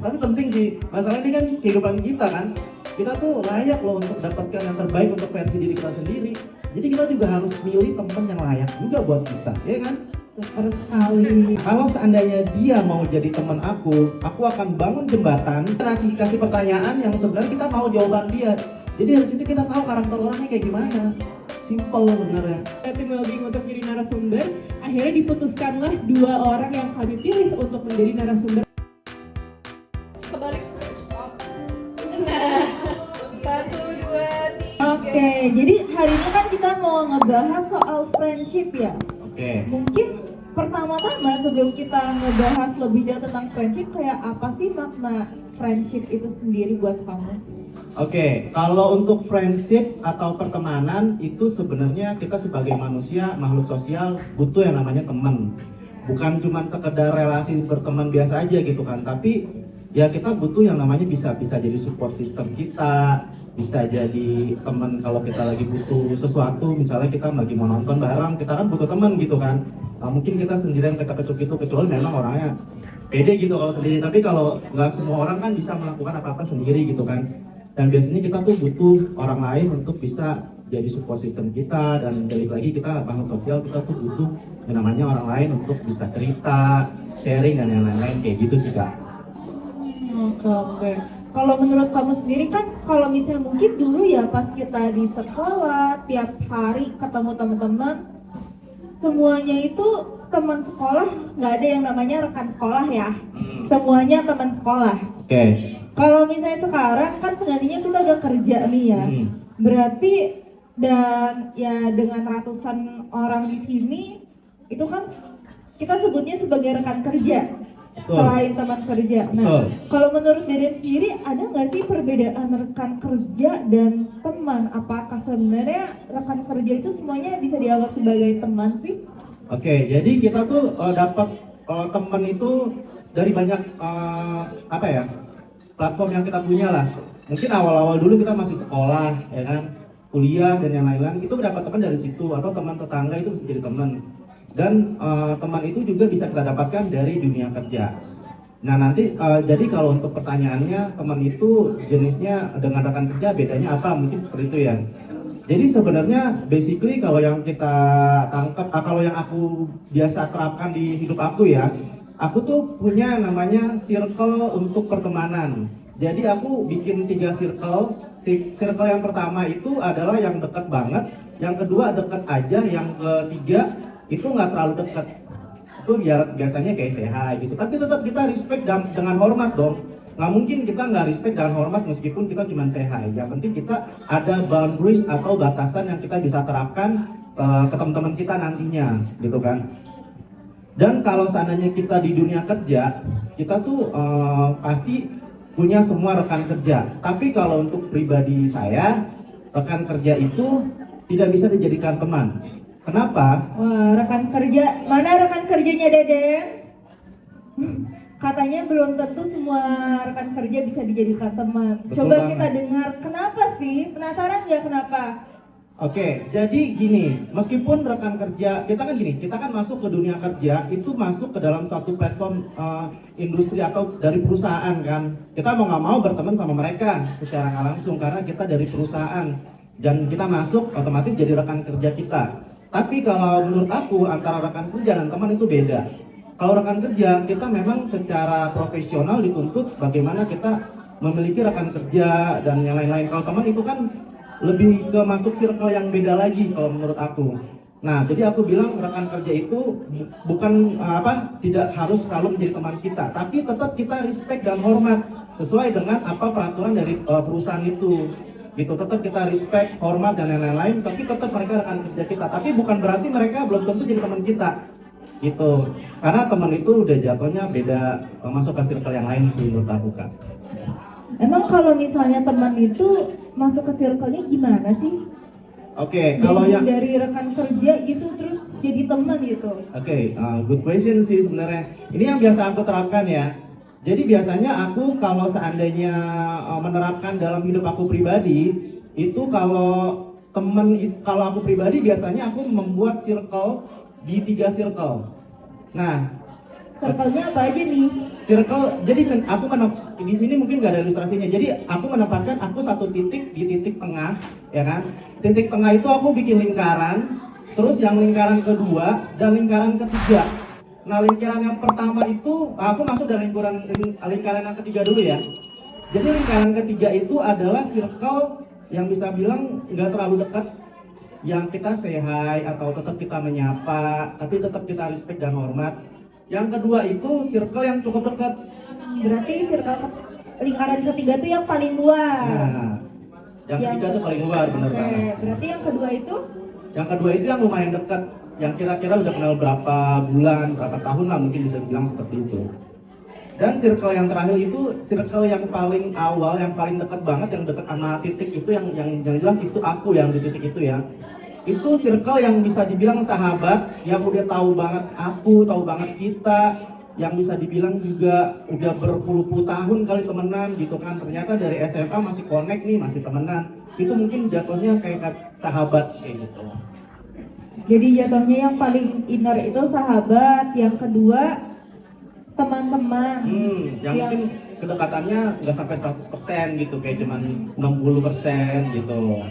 Tapi penting sih, masalah ini kan kehidupan kita kan. Kita tuh layak loh untuk dapatkan yang terbaik untuk versi diri kita sendiri. Jadi kita juga harus milih teman yang layak juga buat kita, ya kan? Super sekali. Kalau seandainya dia mau jadi teman aku akan bangun jembatan, kasih pertanyaan yang sebenarnya kita mau jawaban dia. Jadi dari situ kita tahu karakter orangnya kayak gimana. Simple sebenarnya. Tim Wellbeing untuk jadi narasumber, akhirnya diputuskanlah 2 orang yang kami pilih untuk menjadi narasumber. Kebalik. Nah, 1, 2, 3. Oke, jadi hari ini kan kita mau ngebahas soal friendship ya. Oke. Mungkin pertama-tama sebelum kita ngebahas lebih jauh tentang friendship, kayak apa sih makna friendship itu sendiri buat kamu? Oke, kalau untuk friendship atau pertemanan itu sebenarnya kita sebagai manusia, makhluk sosial butuh yang namanya teman. Bukan cuma sekedar relasi berteman biasa aja gitu kan, tapi ya kita butuh yang namanya bisa jadi support system kita, bisa jadi teman kalau kita lagi butuh sesuatu, misalnya kita lagi mau nonton bareng, kita kan butuh teman gitu kan. Nah, mungkin kita sendirian ketuk gitu, kecuali memang orangnya pede gitu kalau sendiri, tapi kalau nggak semua orang kan bisa melakukan apa-apa sendiri gitu kan. Dan biasanya kita tuh butuh orang lain untuk bisa jadi support system kita, dan balik lagi kita makhluk sosial, kita tuh butuh yang namanya orang lain untuk bisa cerita, sharing dan yang lain-lain kayak gitu sih Kak. Oke. Kalau menurut kamu sendiri kan, kalau misalnya mungkin dulu ya pas kita di sekolah, tiap hari ketemu teman-teman, semuanya itu teman sekolah, nggak ada yang namanya rekan sekolah ya. Semuanya teman sekolah. Oke. Kalau misalnya sekarang kan penggantinya kita udah kerja nih ya. Berarti dan ya dengan ratusan orang di sini itu kan kita sebutnya sebagai rekan kerja. Betul. Selain teman kerja. Nah, Betul. kalau menurut Deden sendiri ada nggak sih perbedaan rekan kerja dan teman? Apakah sebenarnya rekan kerja itu semuanya bisa dianggap sebagai teman sih? Oke, jadi kita tuh dapat teman itu dari banyak apa ya, platform yang kita punya lah. Mungkin awal-awal dulu kita masih sekolah, ya kan, kuliah dan yang lain-lain, itu dapat teman dari situ, atau teman tetangga itu bisa jadi teman. Dan teman itu juga bisa kita dapatkan dari dunia kerja. Nah nanti jadi kalau untuk pertanyaannya, teman itu jenisnya dengan rekan kerja bedanya apa? Mungkin seperti itu ya. Jadi sebenarnya basically kalau yang kita tangkap, kalau yang aku biasa terapkan di hidup aku ya, aku tuh punya namanya circle untuk pertemanan. Jadi aku bikin 3 circle. Circle yang pertama itu adalah yang dekat banget, yang kedua dekat aja, yang ketiga itu nggak terlalu dekat. Itu biasanya kayak say hi gitu. Tapi tetap kita respect dengan hormat dong. Nggak mungkin kita nggak respect dan hormat meskipun kita cuma say hi. Yang penting kita ada boundaries atau batasan yang kita bisa terapkan ke teman-teman kita nantinya, gitu kan. Dan kalau seandainya kita di dunia kerja, kita tuh pasti punya semua rekan kerja. Tapi kalau untuk pribadi saya, rekan kerja itu tidak bisa dijadikan teman. Kenapa? Wah, rekan kerja, mana rekan kerjanya Deden? Katanya belum tentu semua rekan kerja bisa dijadikan teman. Betul Coba banget. kita dengar, kenapa sih? Penasaran nggak kenapa? Oke, jadi gini, meskipun rekan kerja, kita kan masuk ke dunia kerja, itu masuk ke dalam suatu platform industri atau dari perusahaan kan. Kita mau nggak mau berteman sama mereka secara nggak langsung, karena kita dari perusahaan. Dan kita masuk otomatis jadi rekan kerja kita. Tapi kalau menurut aku, antara rekan kerja dan teman itu beda. Kalau rekan kerja, kita memang secara profesional dituntut bagaimana kita memiliki rekan kerja dan yang lain-lain. Kalau teman itu kan lebih ke masuk circle yang beda lagi kalau menurut aku. Nah, jadi aku bilang rekan kerja itu bukan tidak harus selalu menjadi teman kita, tapi tetap kita respect dan hormat sesuai dengan apa peraturan dari perusahaan itu. Gitu, tetap kita respect, hormat dan lain-lain, tapi tetap mereka rekan kerja kita. Tapi bukan berarti mereka belum tentu jadi teman kita. Gitu. Karena teman itu udah jatuhnya beda, masuk ke circle yang lain sih menurut aku Kak. Emang kalau misalnya teman itu masuk ke circle-nya gimana sih? Oke, kalau yang dari rekan kerja gitu terus jadi teman gitu. Oke, good question sih sebenarnya. Ini yang biasa aku terapkan ya. Jadi biasanya aku kalau seandainya menerapkan dalam hidup aku pribadi, itu kalau aku pribadi biasanya aku membuat circle di 3 circle. Nah, Circle-nya apa aja nih? Circle, jadi kan aku di sini mungkin nggak ada ilustrasinya. Jadi aku menempatkan aku satu titik di titik tengah, ya kan? Titik tengah itu aku bikin lingkaran, terus yang lingkaran kedua dan lingkaran ketiga. Nah, lingkaran yang pertama itu aku masuk dari lingkaran yang ketiga dulu ya. Jadi lingkaran ketiga itu adalah circle yang bisa bilang nggak terlalu dekat, yang kita say hi atau tetap kita menyapa, tapi tetap kita respect dan hormat. Yang kedua itu circle yang cukup dekat. Berarti lingkaran ketiga tuh yang paling luar. Nah, yang ketiga itu paling luar, bener Oke, banget. berarti yang kedua itu? Yang kedua itu yang lumayan dekat, yang kira-kira udah kenal berapa bulan, berapa tahun lah mungkin bisa bilang seperti itu. Dan circle yang terakhir itu circle yang paling awal, yang paling dekat banget, yang dekat sama titik itu, yang jelas itu aku yang di titik itu ya. Itu circle yang bisa dibilang sahabat, yang udah tahu banget aku, tahu banget kita, yang bisa dibilang juga udah berpuluh-puluh tahun kali temenan gitu kan. Ternyata dari SMA masih connect nih, masih temenan. Itu mungkin jatuhnya kayak sahabat kayak gitu. Jadi jatuhnya yang paling inner itu sahabat, yang kedua teman-teman. Yang mungkin kedekatannya nggak sampai 100% gitu, kayak cuman 60% gitu.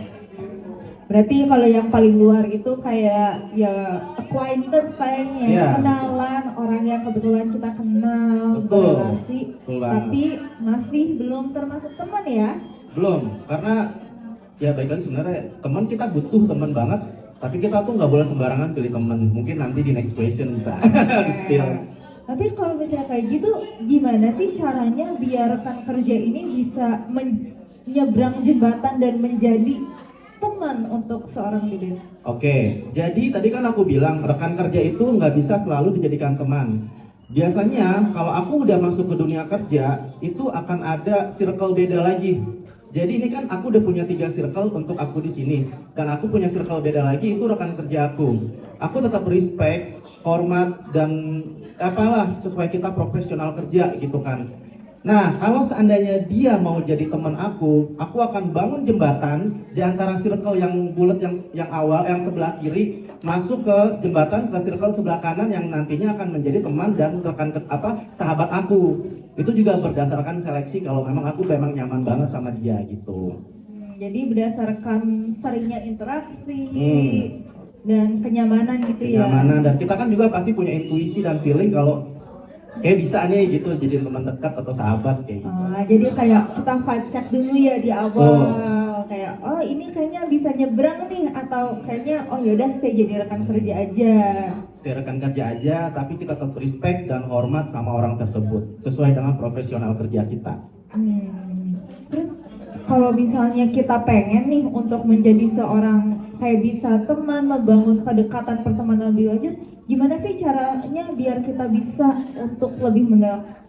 Berarti kalau yang paling luar itu kayak ya acquaintance kayaknya, Iya. kenalan orang yang kebetulan kita kenal, Betul. berrelasi, Betul banget. tapi masih belum termasuk teman ya. Belum, karena ya baik lagi sebenarnya teman kita butuh teman banget, tapi kita tuh nggak boleh sembarangan pilih teman. Mungkin nanti di next question bisa still. Tapi kalau misalnya kayak gitu, gimana sih caranya biar rekan kerja ini bisa menyeberang jembatan dan menjadi teman untuk seorang leader? Oke, jadi tadi kan aku bilang rekan kerja itu nggak bisa selalu dijadikan teman. Biasanya kalau aku udah masuk ke dunia kerja, itu akan ada circle beda lagi. Jadi ini kan aku udah punya 3 circle untuk aku di sini, dan aku punya circle beda lagi, itu rekan kerja aku. Aku tetap respect, hormat, dan apalah sesuai kita profesional kerja gitu kan. Nah, kalau seandainya dia mau jadi teman aku akan bangun jembatan di antara circle yang bulat yang awal, yang sebelah kiri, masuk ke jembatan ke circle sebelah kanan yang nantinya akan menjadi teman dan rekan sahabat aku. Itu juga berdasarkan seleksi kalau memang aku memang nyaman banget sama dia gitu. Jadi berdasarkan seringnya interaksi dan kenyamanan gitu ya. Kenyamanan, dan kita kan juga pasti punya intuisi dan feeling kalau kayak bisa nih gitu jadi teman dekat atau sahabat kayak gitu. Jadi kayak kita vibe check dulu ya di awal, kayak oh ini kayaknya bisa nyebrang nih, atau kayaknya oh yaudah stay jadi rekan kerja aja. Stay rekan kerja aja, tapi kita tetap respect dan hormat sama orang tersebut sesuai dengan profesional kerja kita. Terus kalau misalnya kita pengen nih untuk menjadi seorang kayak bisa teman, membangun kedekatan pertemanan lebih lanjut, gimana sih caranya biar kita bisa untuk lebih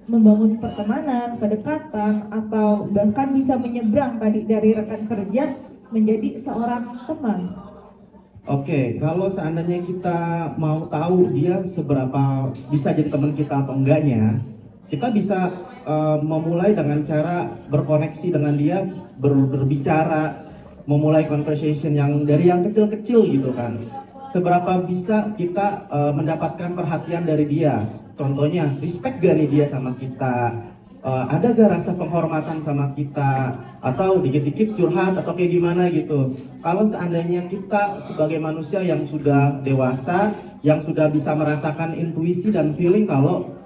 membangun pertemanan, kedekatan, atau bahkan bisa menyeberang tadi dari rekan kerja menjadi seorang teman? Oke, kalau seandainya kita mau tahu dia seberapa bisa jadi teman kita atau enggaknya, kita bisa memulai dengan cara berkoneksi dengan dia, berbicara, memulai conversation yang dari yang kecil-kecil gitu kan. Seberapa bisa kita mendapatkan perhatian dari dia. Contohnya, respect gak nih dia sama kita, ada gak rasa penghormatan sama kita, atau dikit-dikit curhat atau kayak gimana gitu. Kalau seandainya kita sebagai manusia yang sudah dewasa, yang sudah bisa merasakan intuisi dan feeling kalau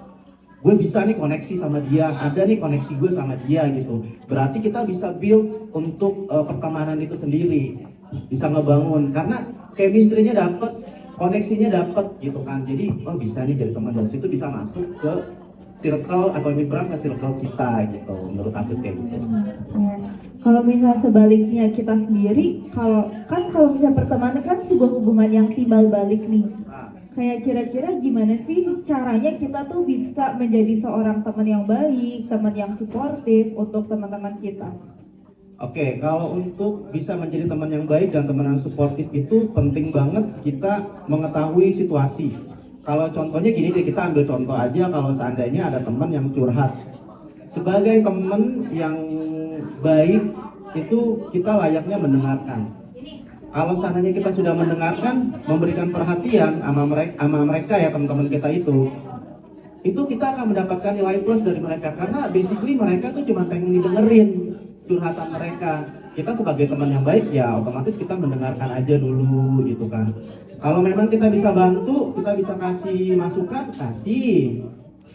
gue bisa nih koneksi sama dia, ada nih koneksi gue sama dia gitu, berarti kita bisa build untuk pertemanan itu sendiri, bisa ngebangun karena chemistry-nya dapet, koneksinya dapet gitu kan. Jadi oh bisa nih jadi teman, dari situ bisa masuk ke circle atau nyebrang ke circle kita gitu, menurut aku kayak gitu. Kalau misalnya sebaliknya kita sendiri, kalau misalnya pertemanan kan sebuah hubungan yang timbal balik nih. Kayak kira-kira gimana sih caranya kita tuh bisa menjadi seorang teman yang baik, teman yang suportif untuk teman-teman kita? Oke, kalau untuk bisa menjadi teman yang baik dan teman yang suportif itu penting banget kita mengetahui situasi. Kalau contohnya gini deh, kita ambil contoh aja kalau seandainya ada teman yang curhat. Sebagai teman yang baik itu kita layaknya mendengarkan. Kalau seandainya kita sudah mendengarkan, memberikan perhatian sama mereka ya teman-teman kita itu, itu kita akan mendapatkan nilai plus dari mereka, karena basically mereka tuh cuma pengen didengerin curhatan mereka. Kita sebagai teman yang baik ya otomatis kita mendengarkan aja dulu gitu kan. Kalau memang kita bisa bantu, kita bisa kasih masukan, kasih.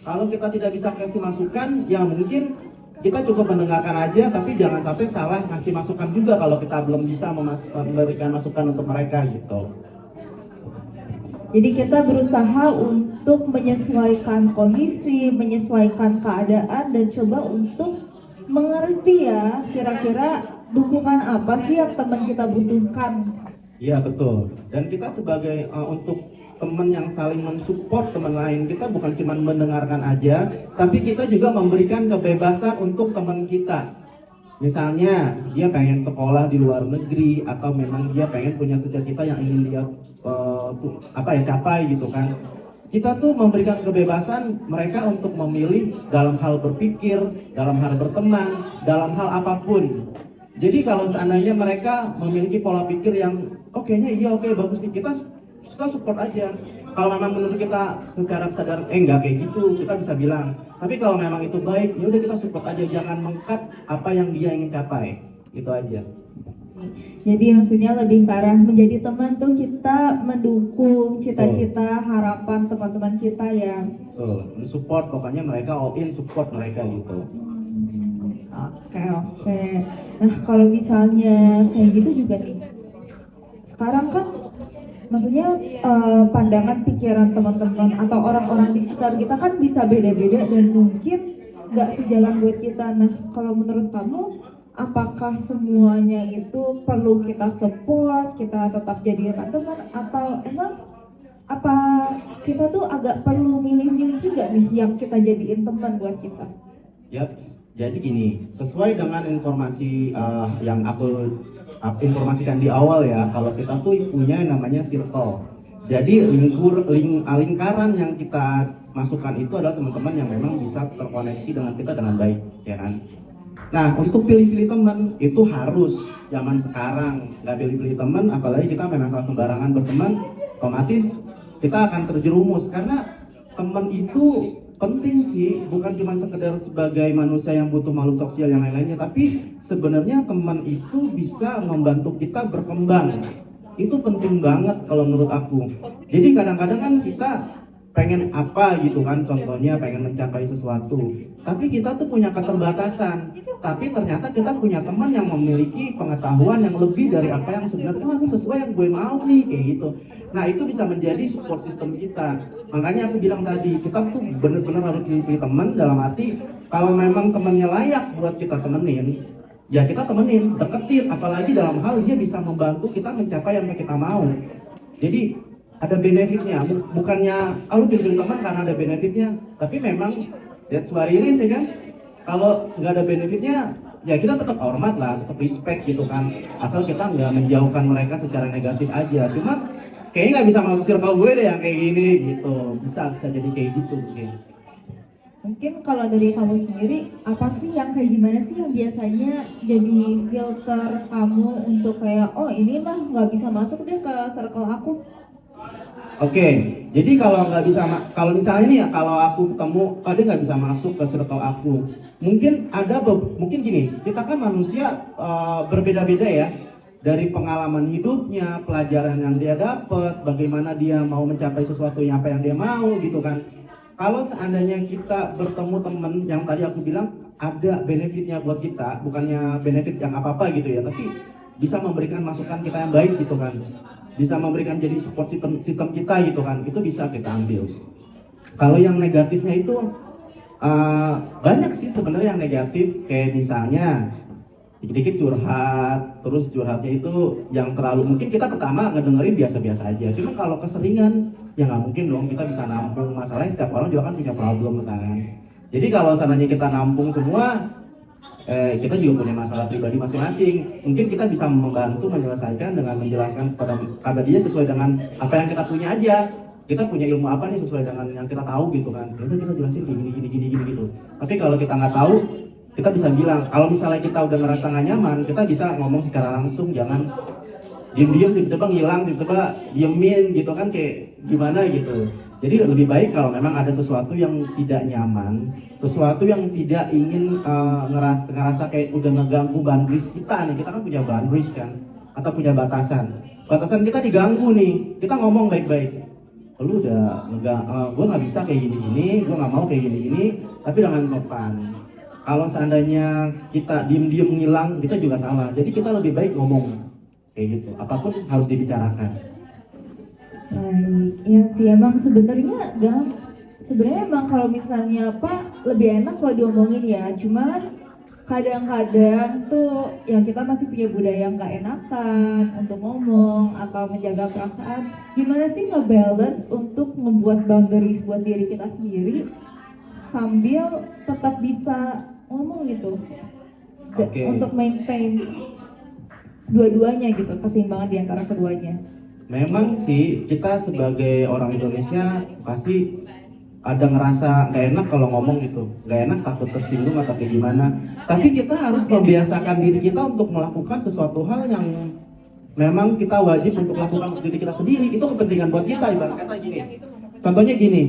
Kalau kita tidak bisa kasih masukan, ya mungkin kita cukup mendengarkan aja, tapi jangan sampai salah ngasih masukan juga kalau kita belum bisa memberikan masukan untuk mereka gitu. Jadi kita berusaha untuk menyesuaikan kondisi, menyesuaikan keadaan, dan coba untuk mengerti ya kira-kira dukungan apa sih yang teman kita butuhkan. Iya betul. Dan kita sebagai untuk teman yang saling mensupport teman lain, kita bukan cuma mendengarkan aja, tapi kita juga memberikan kebebasan untuk teman kita. Misalnya dia pengen sekolah di luar negeri, atau memang dia pengen punya cita-cita yang ingin dia capai gitu kan. Kita tuh memberikan kebebasan mereka untuk memilih dalam hal berpikir, dalam hal berteman, dalam hal apapun. Jadi kalau seandainya mereka memiliki pola pikir yang kayaknya iya bagus nih, kita support aja. Kalau memang menurut kita secara sadar enggak kayak gitu, kita bisa bilang. Tapi kalau memang itu baik, ya udah kita support aja, jangan meng-cut apa yang dia ingin capai. Gitu aja. Jadi maksudnya lebih ke arah menjadi teman tuh kita mendukung cita-cita, harapan teman-teman kita ya. Support, pokoknya mereka all in support mereka gitu. Oke. Nah kalau misalnya kayak gitu juga nih, sekarang kan maksudnya pandangan pikiran teman-teman atau orang-orang di sekitar kita kan bisa beda-beda dan mungkin nggak sejalan buat kita. Nah kalau menurut kamu, apakah semuanya itu perlu kita support, kita tetap jadi teman, atau emang apa kita tuh agak perlu milih-milih juga nih yang kita jadiin teman buat kita? Yap, jadi gini, sesuai dengan informasi yang aku informasikan di awal ya, kalau kita tuh punya yang namanya circle. Jadi lingkaran yang kita masukkan itu adalah teman-teman yang memang bisa terkoneksi dengan kita dengan baik, ya kan? Nah, untuk pilih-pilih teman itu harus zaman sekarang. Nggak pilih-pilih teman, apalagi kita memang sembarangan berteman, otomatis kita akan terjerumus. Karena teman itu penting sih, bukan cuma sekedar sebagai manusia yang butuh makhluk sosial yang lain-lainnya, tapi sebenarnya teman itu bisa membantu kita berkembang. Itu penting banget kalau menurut aku. Jadi kadang-kadang kan kita pengen apa gitu kan, contohnya pengen mencapai sesuatu, tapi kita tuh punya keterbatasan, tapi ternyata kita punya teman yang memiliki pengetahuan yang lebih dari apa yang sebenarnya ini sesuai yang gue mau nih, kayak gitu. Nah itu bisa menjadi support system kita. Makanya aku bilang tadi, kita tuh bener-bener harus pilih teman, dalam arti kalau memang temannya layak buat kita temenin, ya kita temenin, deketin, apalagi dalam hal dia bisa membantu kita mencapai yang kita mau. Jadi ada benefitnya, bukannya lu pilih teman karena ada benefitnya, tapi memang that's what it is, ya kan. Kalau nggak ada benefitnya, ya kita tetap hormat lah, tetap respect gitu kan, asal kita nggak menjauhkan mereka secara negatif aja. Cuma kayaknya nggak bisa masuk circle gue deh yang kayak gini gitu, bisa jadi kayak gitu mungkin. Mungkin kalau dari kamu sendiri, apa sih yang kayak gimana sih yang biasanya jadi filter kamu untuk kayak, oh ini mah nggak bisa masuk deh ke circle aku? Oke, jadi kalau nggak bisa, kalau misalnya nih ya, kalau aku ketemu, dia nggak bisa masuk ke circle aku. Mungkin mungkin gini, kita kan manusia berbeda-beda ya, dari pengalaman hidupnya, pelajaran yang dia dapat, bagaimana dia mau mencapai sesuatu yang apa yang dia mau gitu kan. Kalau seandainya kita bertemu teman yang tadi aku bilang ada benefitnya buat kita, bukannya benefit yang apa-apa gitu ya, tapi bisa memberikan masukan kita yang baik gitu kan, bisa memberikan jadi support sistem kita gitu kan, itu bisa kita ambil. Kalau yang negatifnya itu banyak sih sebenarnya yang negatif, kayak misalnya dikit-dikit curhat, terus curhatnya itu yang terlalu, mungkin kita pertama ngedengerin biasa-biasa aja, cuma kalau keseringan ya nggak mungkin dong kita bisa nampung. Masalahnya setiap orang juga kan punya problem kan. Jadi kalau seandainya kita nampung semua, kita juga punya masalah pribadi masing-masing. Mungkin kita bisa membantu menyelesaikan dengan menjelaskan kepada dia sesuai dengan apa yang kita punya aja. Kita punya ilmu apa nih sesuai dengan yang kita tahu gitu kan. Jadi kita jelasin gini gitu. Tapi kalau kita nggak tahu, kita bisa bilang. Kalau misalnya kita udah ngerasa nggak nyaman, kita bisa ngomong secara langsung. Jangan diem-diem tiba-tiba ngilang, tiba-tiba diemin gitu kan, kayak gimana gitu. Jadi lebih baik kalau memang ada sesuatu yang tidak nyaman, sesuatu yang tidak ingin ngerasa kayak udah ngeganggu boundaries kita nih. Kita kan punya boundaries kan, atau punya batasan. Batasan kita diganggu nih, kita ngomong baik-baik. Lu udah gue nggak bisa kayak gini-gini, gue nggak mau kayak gini-gini, tapi dengan sopan. Kalau seandainya kita diem-diem ngilang, kita juga salah. Jadi kita lebih baik ngomong kayak gitu. Apapun harus dibicarakan. Iya sih, emang sebenarnya emang kalau misalnya apa lebih enak kalau diomongin ya. Cuman kadang-kadang tuh yang kita masih punya budaya nggak enakan untuk ngomong atau menjaga perasaan. Gimana sih nge-balance untuk membuat boundaries buat diri kita sendiri sambil tetap bisa ngomong gitu. Oke. Untuk maintain dua-duanya gitu, keseimbangan di antara keduanya. Memang sih kita sebagai orang Indonesia pasti ada ngerasa gak enak kalau ngomong gitu, gak enak, takut tersinggung atau kayak gimana. Tapi kita harus membiasakan diri kita untuk melakukan sesuatu hal yang memang kita wajib untuk lakukan untuk diri kita sendiri. Itu kepentingan buat kita, ibarat kata gini. Contohnya gini,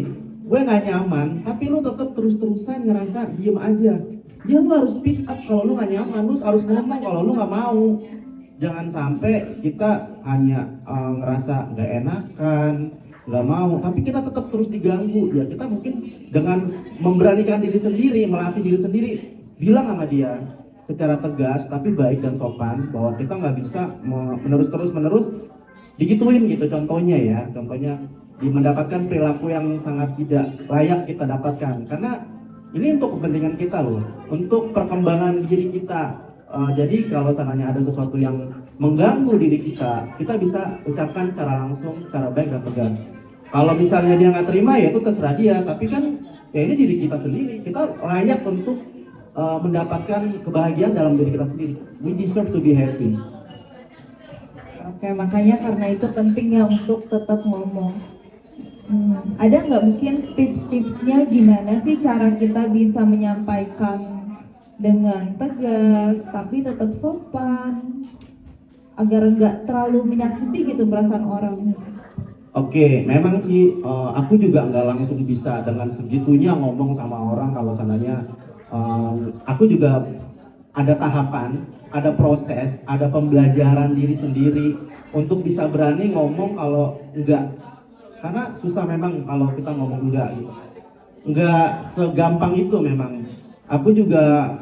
gue gak nyaman, tapi lu tetap terus-terusan ngerasa diem aja. Ya lu harus speak up kalau lu gak nyaman, lu harus ngomong kalau lu gak mau. Jangan sampai kita hanya ngerasa gak enakan, gak mau, tapi kita tetap terus diganggu. Ya kita mungkin dengan memberanikan diri sendiri, melatih diri sendiri, bilang sama dia secara tegas tapi baik dan sopan bahwa kita nggak bisa menerus digituin gitu. Contohnya mendapatkan perilaku yang sangat tidak layak kita dapatkan, karena ini untuk kepentingan kita loh, untuk perkembangan diri kita. Jadi kalau seandainya ada sesuatu yang mengganggu diri kita bisa ucapkan secara langsung, secara baik dan tegas. Kalau misalnya dia nggak terima ya itu terserah dia, tapi kan ya ini diri kita sendiri, kita layak untuk mendapatkan kebahagiaan dalam diri kita sendiri. We deserve to be happy. Oke, makanya karena itu pentingnya untuk tetap ngomong. Ada nggak mungkin tips-tipsnya gimana sih cara kita bisa menyampaikan dengan tegas tapi tetap sopan agar nggak terlalu menyakiti gitu perasaan orang? Oke, memang sih aku juga nggak langsung bisa dengan segitunya ngomong sama orang. Kalau seandainya aku juga ada tahapan, ada proses, ada pembelajaran diri sendiri untuk bisa berani ngomong kalau enggak. Karena susah memang kalau kita ngomong enggak gitu. Enggak segampang itu memang. Aku juga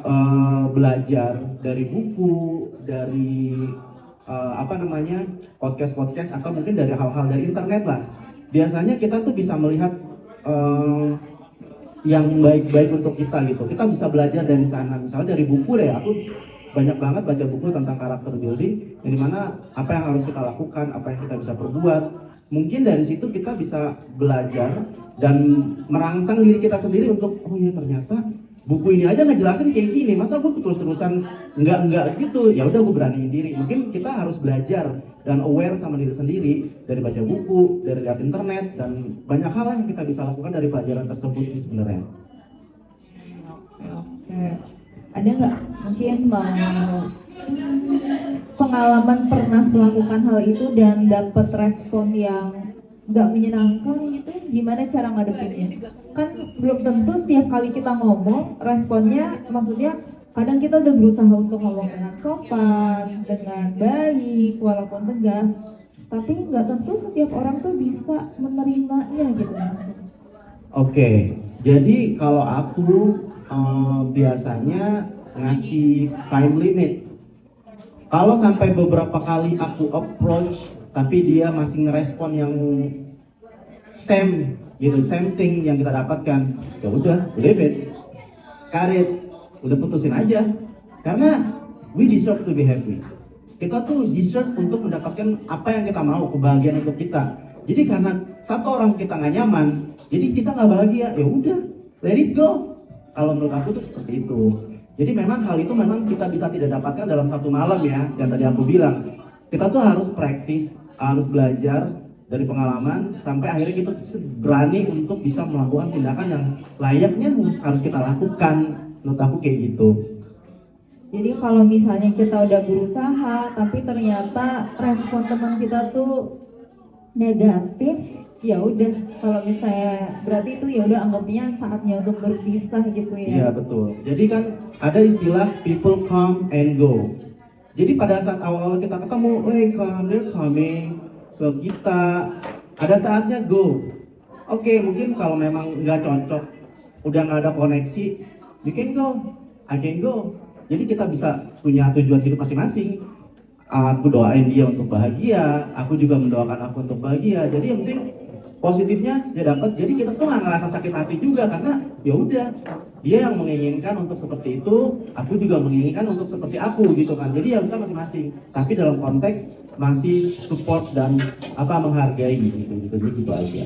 belajar dari buku, dari podcast atau mungkin dari hal-hal dari internet lah. Biasanya kita tuh bisa melihat yang baik-baik untuk kita gitu. Kita bisa belajar dari sana. Misalnya dari buku deh, aku banyak banget baca buku tentang karakter building, yang dimana apa yang harus kita lakukan, apa yang kita bisa perbuat. Mungkin dari situ kita bisa belajar dan merangsang diri kita sendiri untuk oh ya ternyata buku ini aja ngejelasin kayak gini, masa gue terus-terusan enggak gitu. Ya udah gue beraniin diri. Mungkin kita harus belajar dan aware sama diri sendiri dari baca buku, dari lihat internet, dan banyak hal yang kita bisa lakukan dari pelajaran tersebut sih sebenarnya. Oke. Ada nggak mungkin mau pengalaman pernah melakukan hal itu dan dapat respon yang nggak menyenangkan gitu? Gimana cara ngadepinnya? Kan belum tentu setiap kali kita ngomong responnya, maksudnya kadang kita udah berusaha untuk ngomong dengan sopan, dengan baik, walaupun tegas, tapi nggak tentu setiap orang tuh bisa menerimanya gitu. Oke, jadi kalau aku biasanya ngasih time limit. Kalau sampai beberapa kali aku approach tapi dia masih ngerespon yang same thing yang kita dapatkan, ya udah bed, karet, udah putusin aja. Karena we deserve to be happy. Kita tuh deserve untuk mendapatkan apa yang kita mau, kebahagiaan untuk kita. Jadi karena satu orang kita nggak nyaman, jadi kita nggak bahagia, ya udah, let it go. Kalau menurut aku tuh seperti itu. Jadi memang hal itu memang kita bisa tidak dapatkan dalam satu malam ya. Yang tadi aku bilang, kita tuh harus praktis, harus belajar dari pengalaman sampai akhirnya kita berani untuk bisa melakukan tindakan yang layaknya harus kita lakukan. Menurut aku kayak gitu. Jadi kalau misalnya kita udah berusaha, tapi ternyata respon teman kita tuh negatif, ya udah. Kalau misalnya berarti itu ya udah anggapnya saatnya untuk berpisah gitu ya. Iya betul. Jadi kan ada istilah people come and go. Jadi pada saat awal-awal kita ketemu, they're coming ke kita. Ada saatnya go. Oke, mungkin kalau memang nggak cocok, udah nggak ada koneksi, you can go, I can go. Jadi kita bisa punya tujuan hidup masing-masing. Aku doain dia untuk bahagia, aku juga mendoakan aku untuk bahagia. Jadi yang penting positifnya dia dapat. Jadi kita tuh nggak ngerasa sakit hati juga karena ya udah dia yang menginginkan untuk seperti itu, aku juga menginginkan untuk seperti aku gitu kan. Jadi ya kita masing-masing. Tapi dalam konteks masih support dan menghargai gitu aja.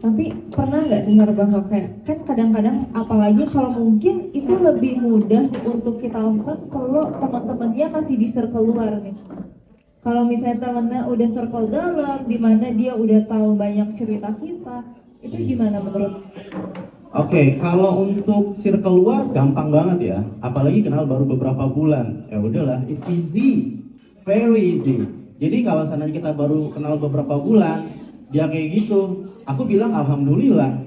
Tapi pernah nggak dengar bahwa kayak kan kadang-kadang apalagi kalau mungkin itu lebih mudah untuk kita lakukan kalau teman-temannya masih di circle luar nih. Kalau misalnya temennya udah circle dalam, di mana dia udah tahu banyak cerita kita, itu gimana menurut? Oke, kalau untuk circle luar gampang banget ya, apalagi kenal baru beberapa bulan. Ya udahlah, it's easy, very easy. Jadi kalau seandainya kita baru kenal beberapa bulan, dia kayak gitu, aku bilang alhamdulillah,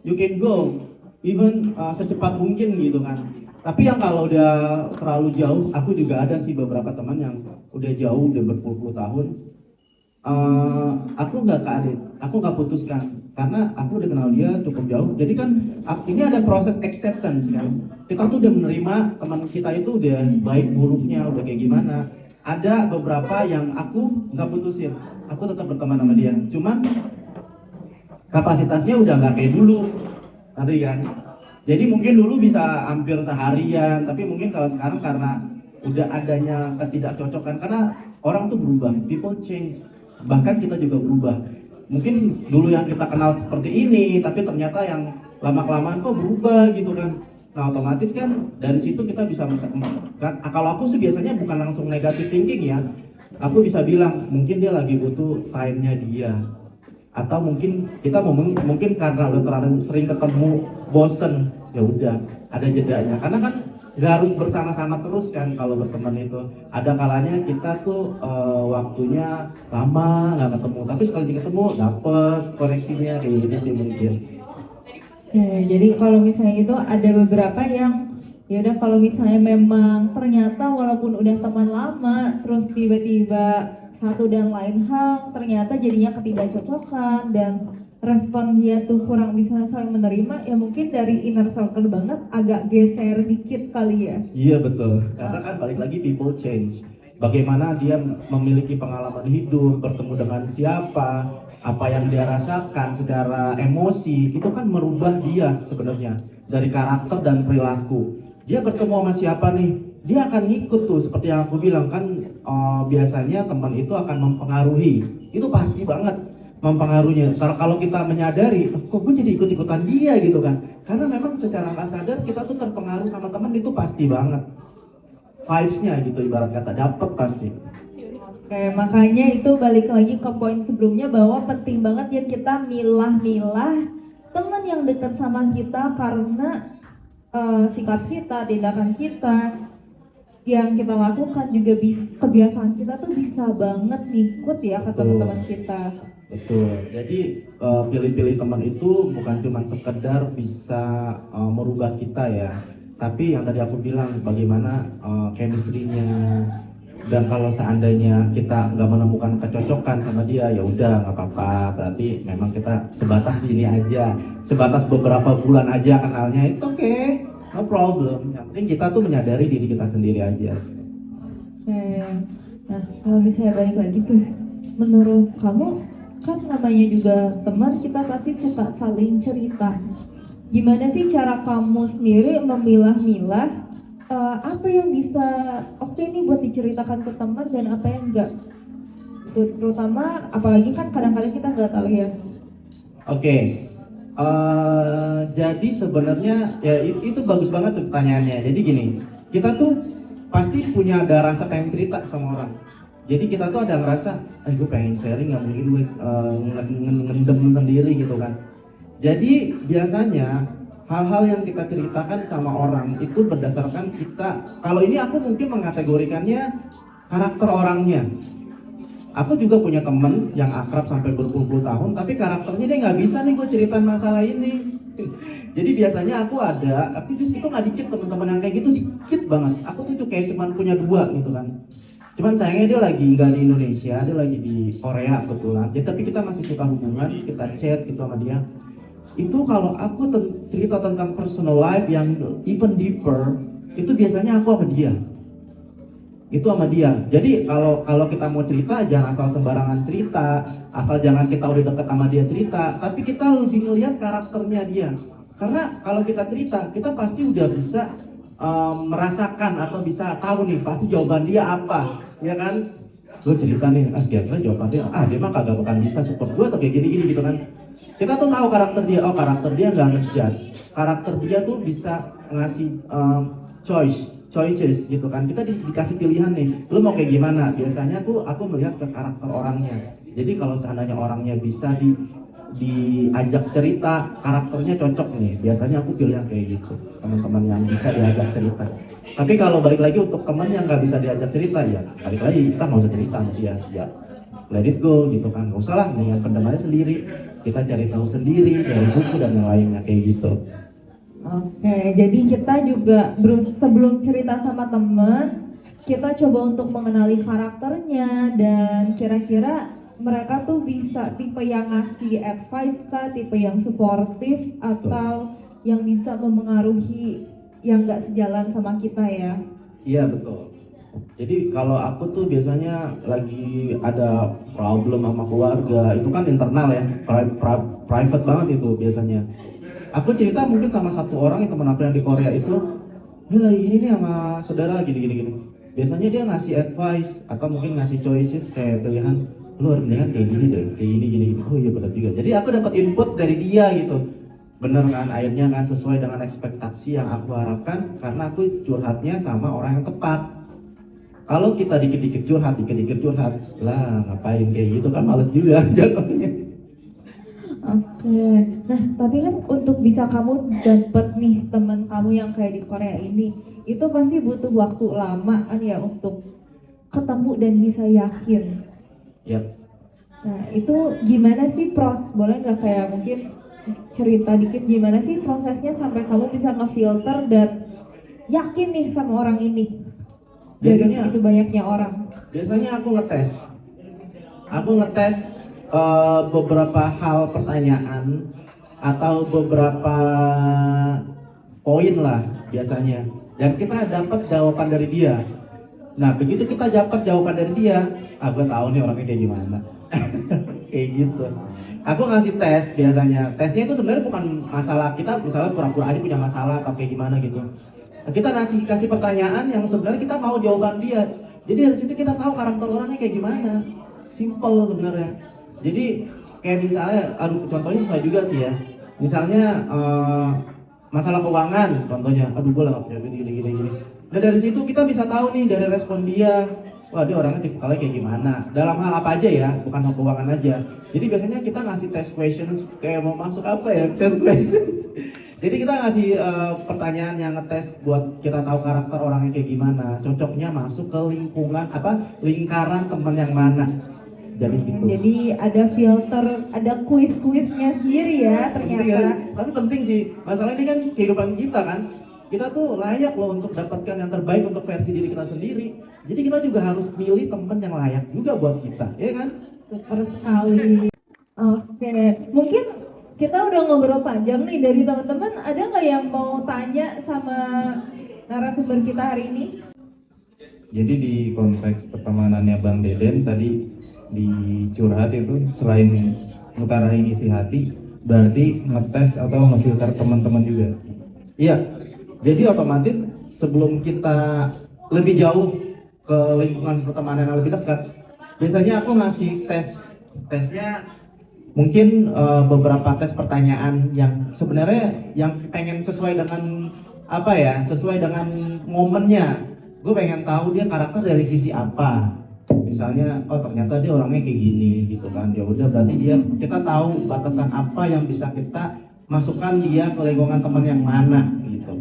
you can go, even secepat mungkin gitu kan. Tapi yang kalau udah terlalu jauh, aku juga ada sih beberapa teman yang udah jauh, udah berpuluh-puluh tahun. Aku nggak karet, aku nggak putuskan, karena aku udah kenal dia cukup jauh. Jadi kan ini ada proses acceptance kan. Kita tuh udah menerima teman kita itu udah baik buruknya, udah kayak gimana. Ada beberapa yang aku nggak putusin, aku tetap berteman sama dia. Cuman kapasitasnya udah nggak kayak dulu, nanti kan. Jadi mungkin dulu bisa hampir seharian, tapi mungkin kalau sekarang karena udah adanya ketidakcocokan, karena orang tuh berubah, people change, bahkan kita juga berubah. Mungkin dulu yang kita kenal seperti ini, tapi ternyata yang lama-kelamaan kok berubah gitu kan. Nah otomatis kan dari situ kita bisa kan, kalau aku sih biasanya bukan langsung negative thinking ya, aku bisa bilang mungkin dia lagi butuh time-nya dia, atau mungkin kita mungkin karena udah terlalu sering ketemu bosen, ya udah ada jedanya, karena kan nggak harus bersama-sama terus kan kalau berteman itu. Ada kalanya kita tuh waktunya lama nggak ketemu, tapi sekali ketemu dapet koneksinya kayak gitu sih mungkin. Jadi kalau misalnya itu ada beberapa yang ya udah kalau misalnya memang ternyata walaupun udah teman lama terus tiba-tiba satu dan lain hal ternyata jadinya ketidakcocokan dan respon dia tuh kurang bisa saling menerima, ya mungkin dari inner circle banget agak geser dikit kali ya. Iya betul, karena kan balik lagi people change. Bagaimana dia memiliki pengalaman hidup, bertemu dengan siapa, apa yang dia rasakan secara emosi, itu kan merubah dia sebenarnya dari karakter dan perilaku. Dia bertemu sama siapa nih, dia akan ngikut tuh, seperti yang aku bilang kan biasanya teman itu akan mempengaruhi, itu pasti banget mempengaruhinya. Kalau kita menyadari, kok gue jadi ikut-ikutan dia gitu kan, karena memang secara nggak sadar kita tuh terpengaruh sama teman, itu pasti banget vibes-nya gitu, ibarat kata dapet pasti. Oke, makanya itu balik lagi ke poin sebelumnya bahwa penting banget ya kita milah-milah teman yang dekat sama kita, karena sikap kita, tindakan kita yang kita lakukan juga kebiasaan kita tuh bisa banget ngikut ya ke teman-teman kita. Betul. Jadi pilih-pilih teman itu bukan cuma sekedar bisa merubah kita ya, tapi yang tadi aku bilang bagaimana chemistry-nya. Dan kalau seandainya kita nggak menemukan kecocokan sama dia, ya udah nggak apa-apa. Berarti memang kita sebatas ini aja, sebatas beberapa bulan aja kenalnya, it's okay, no problem. Yang penting kita tuh menyadari diri kita sendiri aja. Nah kalau misalnya balik lagi tuh, menurut kamu kan namanya juga teman, kita pasti suka saling cerita. Gimana sih cara kamu sendiri memilah-milah apa yang bisa oke nih buat diceritakan ke teman dan apa yang enggak, terutama apalagi kan kadang-kadang kita nggak tahu ya. Oke. Jadi sebenarnya ya itu bagus banget tuh pertanyaannya. Jadi gini, kita tuh pasti punya ada rasa pengen cerita sama orang. Jadi kita tuh ada ngerasa, gue pengen sharing, nggak mungkin gue ngendem sendiri gitu kan. Jadi biasanya hal-hal yang kita ceritakan sama orang itu berdasarkan kita, kalau ini aku mungkin mengategorikannya karakter orangnya. Aku juga punya temen yang akrab sampai berpuluh-puluh tahun, tapi karakternya dia nggak bisa nih gue ceritain masalah ini. Jadi biasanya aku ada, tapi itu nggak dikit teman-teman yang kayak gitu, dikit banget. Aku tuh kayak cuman punya 2 gitu kan. Cuman sayangnya dia lagi nggak di Indonesia, dia lagi di Korea kebetulan. Jadi tapi kita masih suka hubungan, kita chat gitu sama dia. Itu kalau aku cerita tentang personal life yang even deeper, itu biasanya aku sama dia. Itu sama dia. Jadi kalau kita mau cerita jangan asal sembarangan cerita, asal jangan kita udah deket sama dia cerita, tapi kita lebih ngelihat karakternya dia. Karena kalau kita cerita, kita pasti udah bisa merasakan atau bisa tahu nih pasti jawaban dia apa, ya kan? Gue cerita nih, kira-kira jawaban dia mah kagak bakal bisa support gue atau kayak gini-gini gitu kan. Kita tuh tahu karakter dia, oh karakter dia nggak ngejudge, karakter dia tuh bisa ngasih choices gitu kan. Kita dikasih pilihan nih, lu mau kayak gimana? Biasanya tuh aku melihat ke karakter orangnya. Jadi kalau seandainya orangnya bisa diajak cerita, karakternya cocok nih, biasanya aku pilih yang kayak gitu, teman-teman yang bisa diajak cerita. Tapi kalau balik lagi untuk teman yang nggak bisa diajak cerita, ya balik lagi kita nggak usah cerita sama dia, ya let it go gitu kan, nggak usah lah nih yang pendemannya sendiri, kita cari tahu sendiri dari buku dan yang lainnya kayak gitu. Oke, jadi kita juga sebelum cerita sama teman, kita coba untuk mengenali karakternya dan kira-kira mereka tuh bisa tipe yang ngasih advice kah, tipe yang suportif atau yang bisa memengaruhi yang nggak sejalan sama kita ya? Iya betul. Jadi kalau aku tuh biasanya lagi ada problem sama keluarga, itu kan internal ya, private banget itu biasanya. Aku cerita mungkin sama satu orang yang teman aku yang di Korea itu, dia lagi ini nih sama saudara gini. Biasanya dia ngasih advice atau mungkin ngasih choices kayak pilihan, lu harus mendingan kayak gini deh, kayak gini. Oh iya benar juga. Jadi aku dapat input dari dia gitu. Bener kan, akhirnya kan sesuai dengan ekspektasi yang aku harapkan karena aku curhatnya sama orang yang tepat. Kalau kita dikit-dikit curhat, lah ngapain kayak gitu kan, males juga jatuhnya. Oke, nah tapi kan untuk bisa kamu dapet nih teman kamu yang kayak di Korea ini, itu pasti butuh waktu lama kan ya untuk ketemu dan bisa yakin. Yap. Nah itu gimana sih boleh nggak kayak mungkin cerita dikit gimana sih prosesnya sampai kamu bisa ngefilter dan yakin nih sama orang ini dari segitu banyaknya orang? Biasanya aku ngetes beberapa hal pertanyaan atau beberapa poin lah biasanya, dan kita dapat jawaban dari dia. Nah begitu kita dapat jawaban dari dia, gue tahu nih orangnya kayak gimana. Kayak gitu. Aku ngasih tes biasanya. Tesnya itu sebenarnya bukan masalah kita misalnya pura-pura aja punya masalah atau kayak gimana gitu. Kita kasih pertanyaan yang sebenarnya kita mau jawaban dia. Jadi dari situ kita tahu karakter orangnya kayak gimana. Simple sebenarnya. Jadi kayak misalnya, contohnya saya juga sih ya. Misalnya masalah keuangan, contohnya, gue lah nggak punya duit gini. Nah dari situ kita bisa tahu nih dari respon dia, wah dia orangnya tipikalnya kayak gimana. Dalam hal apa aja ya, bukan hal keuangan aja. Jadi biasanya kita ngasih test questions kayak mau masuk apa ya, test questions. Jadi kita ngasih pertanyaan yang ngetes buat kita tahu karakter orangnya kayak gimana, cocoknya masuk ke lingkaran teman yang mana. Jadi gitu. Jadi ada filter, ada kuis-kuisnya sendiri ya ternyata. Ya, tapi penting sih, masalah ini kan kehidupan kita kan. Kita tuh layak loh untuk dapatkan yang terbaik untuk versi diri kita sendiri. Jadi kita juga harus pilih teman yang layak juga buat kita, ya kan? Super sekali. Oke, mungkin kita udah ngobrol panjang nih, dari teman-teman ada nggak yang mau tanya sama narasumber kita hari ini? Jadi di konteks pertemanannya Bang Deden tadi di curhat itu selain ngutarain isi hati, berarti ngetes atau ngefilter teman-teman juga. Iya. Jadi otomatis sebelum kita lebih jauh ke lingkungan pertemanan yang lebih dekat, biasanya aku ngasih tesnya mungkin beberapa tes pertanyaan yang sebenarnya yang pengen sesuai dengan sesuai dengan momennya. Gue pengen tahu dia karakter dari sisi apa. Misalnya, oh ternyata dia orangnya kayak gini gitu kan. Ya udah berarti kita tahu batasan apa yang bisa kita masukkan dia ke lingkungan teman yang mana gitu.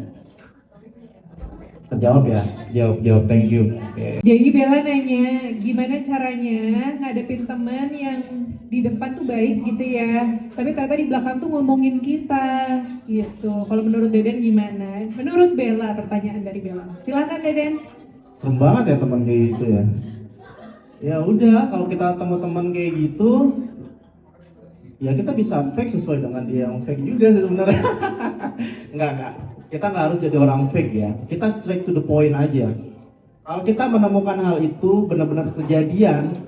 Terjawab ya? Jawab, thank you. Oke. Jadi Bella nanya, gimana caranya ngadepin teman yang di depan tuh baik gitu ya, tapi ternyata di belakang tuh ngomongin kita gitu. Kalau menurut Deden gimana? Menurut Bella, pertanyaan dari Bella. Silakan Deden. Serem banget ya teman kayak gitu ya. Ya udah, kalau kita ketemu teman kayak gitu, ya kita bisa fake sesuai dengan dia yang fake juga sih sebenarnya. Enggak. Kita nggak harus jadi orang fake ya. Kita straight to the point aja. Kalau kita menemukan hal itu benar-benar kejadian,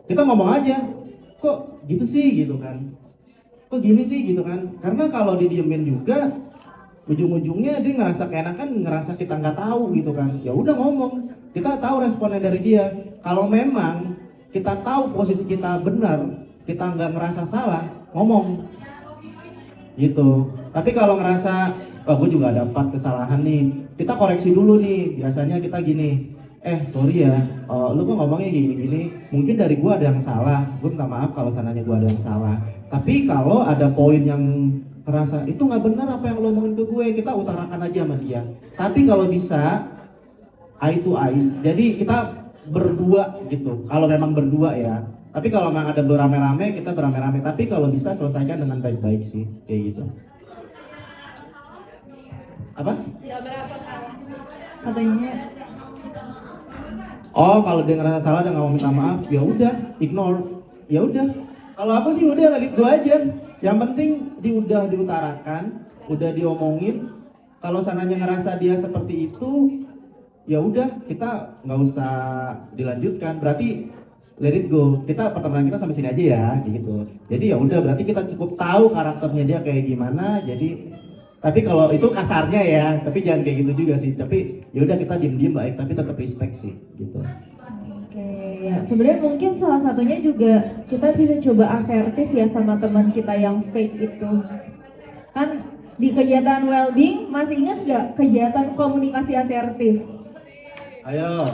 kita ngomong aja. Kok gitu sih gitu kan? Kok gini sih gitu kan? Karena kalau didiemin juga, ujung-ujungnya dia ngerasa keenakan, ngerasa kita nggak tahu gitu kan. Ya udah ngomong. Kita tahu responnya dari dia. Kalau memang kita tahu posisi kita benar, kita nggak merasa salah, ngomong gitu. Tapi kalau ngerasa, oh gue juga dapat kesalahan nih, kita koreksi dulu nih. Biasanya kita gini, sorry ya, lu kok ngomongnya gini-gini, mungkin dari gue ada yang salah, gue minta maaf kalau sananya gue ada yang salah. Tapi kalau ada poin yang ngerasa itu nggak benar apa yang lo omongin ke gue, kita utarakan aja sama dia. Tapi kalau bisa eye to eyes, jadi kita berdua gitu, kalau memang berdua ya. Tapi kalau memang ada beramai-ramai, kita beramai-ramai. Tapi kalau bisa selesaikan dengan baik-baik sih, kayak gitu. Apa? Nggak merasa salah. Katanya Kalau dia ngerasa salah dan nggak mau minta maaf, ya udah, ignore. Ya udah. Kalau aku sih udah let it go aja. Yang penting udah diutarakan, udah diomongin. Kalau sananya ngerasa dia seperti itu, ya udah, kita nggak usah dilanjutkan. Berarti let it go. Kita pertemanan kita sampai sini aja ya, gitu. Jadi ya udah, berarti kita cukup tahu karakternya dia kayak gimana. Jadi tapi kalau itu kasarnya ya, tapi jangan kayak gitu juga sih. Tapi ya udah, kita diem-diem baik, tapi tetap respect sih, gitu. Oke, ya sebenarnya mungkin salah satunya juga kita bisa coba asertif ya sama teman kita yang fake itu. Kan di kegiatan well-being masih ingat nggak kegiatan komunikasi asertif? Ayo.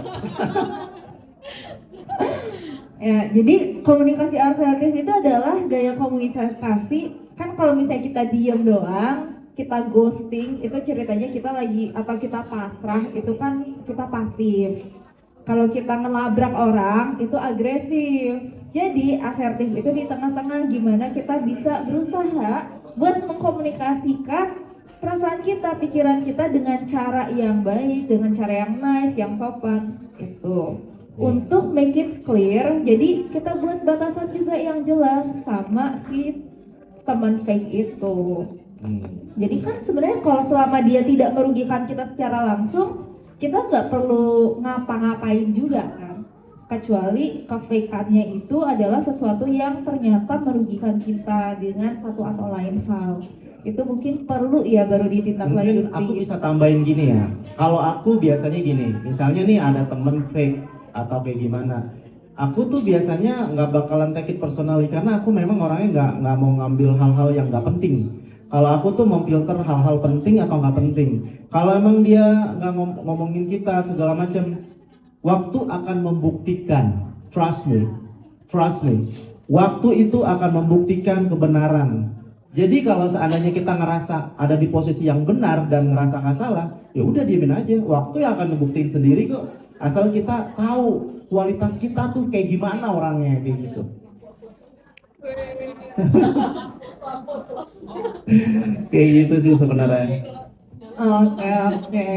Ya, jadi komunikasi asertif itu adalah gaya komunikasi. Kan kalau misalnya kita diem doang, kita ghosting, itu ceritanya kita lagi atau kita pasrah, itu kan kita pasif. Kalau kita ngelabrak orang, itu agresif. Jadi asertif itu di tengah-tengah, gimana kita bisa berusaha buat mengkomunikasikan perasaan kita, pikiran kita dengan cara yang baik, dengan cara yang nice, yang sopan. Itu untuk make it clear. Jadi kita buat batasan juga yang jelas sama si teman fake itu. Jadi kan sebenarnya kalau selama dia tidak merugikan kita secara langsung, kita nggak perlu ngapa-ngapain juga kan. Kecuali kefakeannya itu adalah sesuatu yang ternyata merugikan kita dengan satu atau lain hal. Itu mungkin perlu ya baru ditindaklanjuti. Mungkin aku bisa tambahin gini ya. Kalau aku biasanya gini, misalnya nih ada temen fake atau kayak gimana, aku tuh biasanya nggak bakalan take it personally karena aku memang orangnya nggak mau ngambil hal-hal yang nggak penting. Kalau aku tuh memfilter hal-hal penting atau nggak penting. Kalau emang dia nggak ngomongin kita segala macam, waktu akan membuktikan. Trust me. Waktu itu akan membuktikan kebenaran. Jadi kalau seandainya kita ngerasa ada di posisi yang benar dan ngerasa nggak salah, ya udah diemin aja. Waktu yang akan membuktiin sendiri kok. Asal kita tahu kualitas kita tuh kayak gimana orangnya, kayak gitu. Kayak gitu sih sebenarnya. Oke.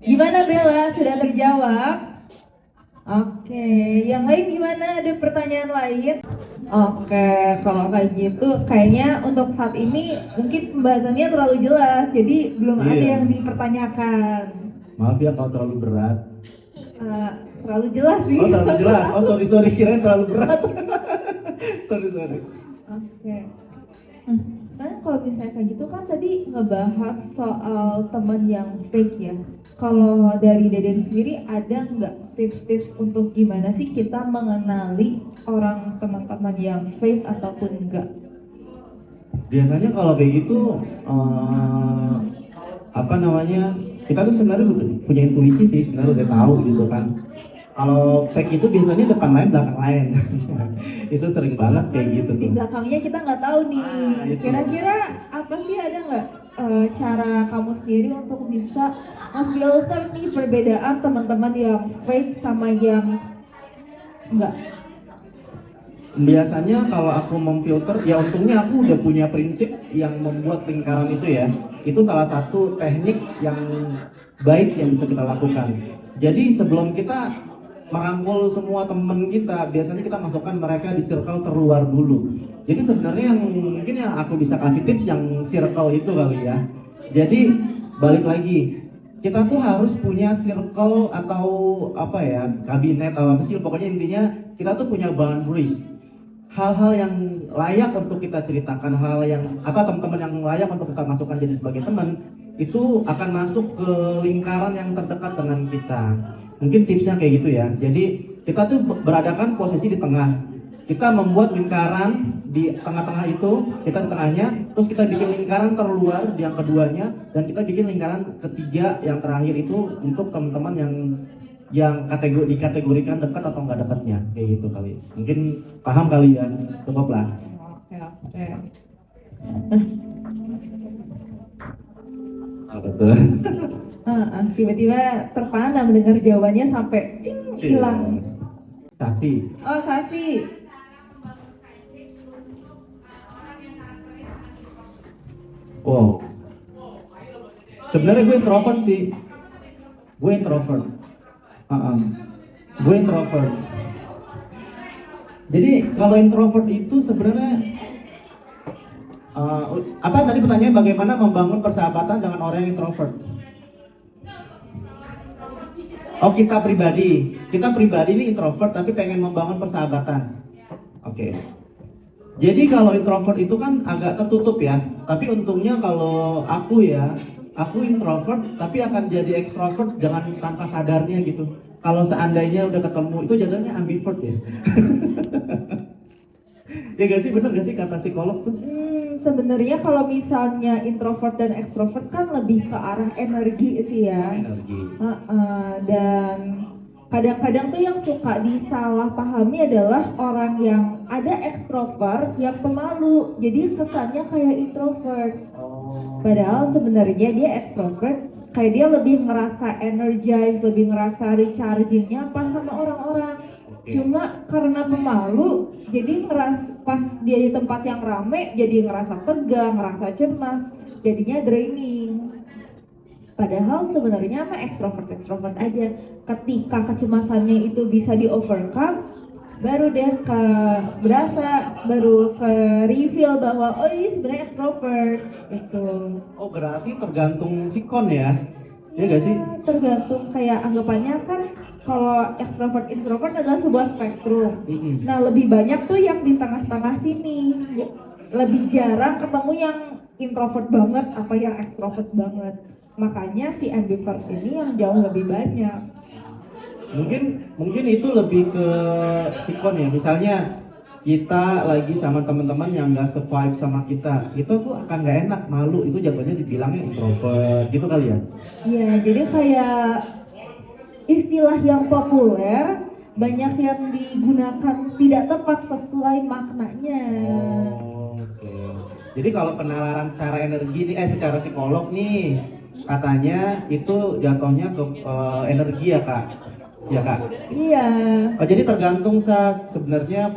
Gimana Bella? Sudah terjawab? Oke. Yang lain gimana? Ada pertanyaan lain? Oke, kalau kayak gitu kayaknya untuk saat ini mungkin pembahasannya terlalu jelas, jadi belum ada yang dipertanyakan. Maaf ya kalau terlalu berat. Terlalu jelas sih. Oh terlalu jelas. Oh sorry kirain terlalu berat. sorry. Oke. Kan kalau misalnya kayak gitu kan tadi ngebahas soal teman yang fake ya. Kalau dari Deden sendiri ada nggak tips-tips untuk gimana sih kita mengenali orang teman-teman yang fake ataupun enggak? Biasanya kalau kayak gitu kita tuh sebenarnya punya intuisi sih, sebenarnya udah tahu gitu kan. Kalau fake itu biasanya depan lain belakang lain. Itu sering banget kayak gitu Di tuh. belakangnya kita nggak tahu nih. Itu. Kira-kira apa sih, ada nggak cara kamu sendiri untuk bisa memfilter nih perbedaan teman-teman yang fake sama yang enggak? Biasanya kalau aku memfilter, ya untungnya aku udah punya prinsip yang membuat lingkaran itu ya. Itu salah satu teknik yang baik yang bisa kita lakukan. Jadi sebelum kita merangkul semua temen kita, biasanya kita masukkan mereka di circle terluar dulu. Jadi sebenarnya yang mungkin yang aku bisa kasih tips yang circle itu kali ya. Jadi balik lagi, kita tuh harus punya circle atau apa ya, kabinet atau apa sih, pokoknya intinya kita tuh punya boundaries. Hal-hal yang layak untuk kita ceritakan, hal yang apa, teman-teman yang layak untuk kita masukkan jadi sebagai teman, itu akan masuk ke lingkaran yang terdekat dengan kita. Mungkin tipsnya kayak gitu ya. Jadi kita tuh beradakan posisi di tengah. Kita membuat lingkaran di tengah-tengah itu, kita di tengahnya, terus kita bikin lingkaran terluar di yang keduanya, dan kita bikin lingkaran ketiga yang terakhir itu untuk teman-teman yang dikategorikan dekat atau enggak dekatnya, kayak gitu kali. Mungkin paham kali ya, cukup lah. Oke. Betul. Tiba-tiba terpana mendengar jawabannya sampai cing hilang. Sasi. Oh, Sasi. Wow. Sebenarnya gue introvert sih. Gue introvert. Gue introvert. Jadi kalau introvert itu sebenarnya apa tadi pertanyaannya, bagaimana membangun persahabatan dengan orang yang introvert? Oh, kita pribadi ini introvert tapi pengen membangun persahabatan. Oke. Jadi kalau introvert itu kan agak tertutup ya. Tapi untungnya kalau aku introvert tapi akan jadi extrovert dengan tanpa sadarnya gitu. Kalau seandainya udah ketemu itu jadinya ambivert ya. Ya gak sih, bener gak sih kata psikolog tuh? Sebenarnya kalau misalnya introvert dan extrovert kan lebih ke arah energi sih ya. Energi. Dan kadang-kadang tuh yang suka disalahpahami adalah orang yang ada ekstrovert yang pemalu, jadi kesannya kayak introvert. Padahal sebenarnya dia ekstrovert, kayak dia lebih ngerasa energized, lebih ngerasa rechargingnya pas sama orang-orang. Cuma karena pemalu, jadi pas dia di tempat yang rame jadi ngerasa tegang, ngerasa cemas, jadinya draining. Padahal sebenarnya mah ekstrovert aja. Ketika kecemasannya itu bisa di overcome, baru deh baru ke reveal bahwa oh ini sebenarnya ekstrovert itu. Oh, berarti tergantung sikon ya? Iya gak sih? Tergantung, kayak anggapannya kan kalau ekstrovert introvert adalah sebuah spektrum. Nah, lebih banyak tuh yang di tengah-tengah sini. Lebih jarang ketemu yang introvert banget apa yang ekstrovert banget. Makanya si ambivert ini yang jauh lebih banyak. Mungkin itu lebih ke sikon ya. Misalnya kita lagi sama teman-teman yang nggak se-vibe sama kita, itu tuh akan nggak enak, malu, itu jatuhnya dibilangnya introvert gitu kali ya. Iya, jadi kayak istilah yang populer banyak yang digunakan tidak tepat sesuai maknanya. Oke. Jadi kalau penalaran secara energi nih, secara psikolog nih, katanya itu jatuhnya ke energi ya kak? Ya kak? Iya. Oh, jadi tergantung sebenarnya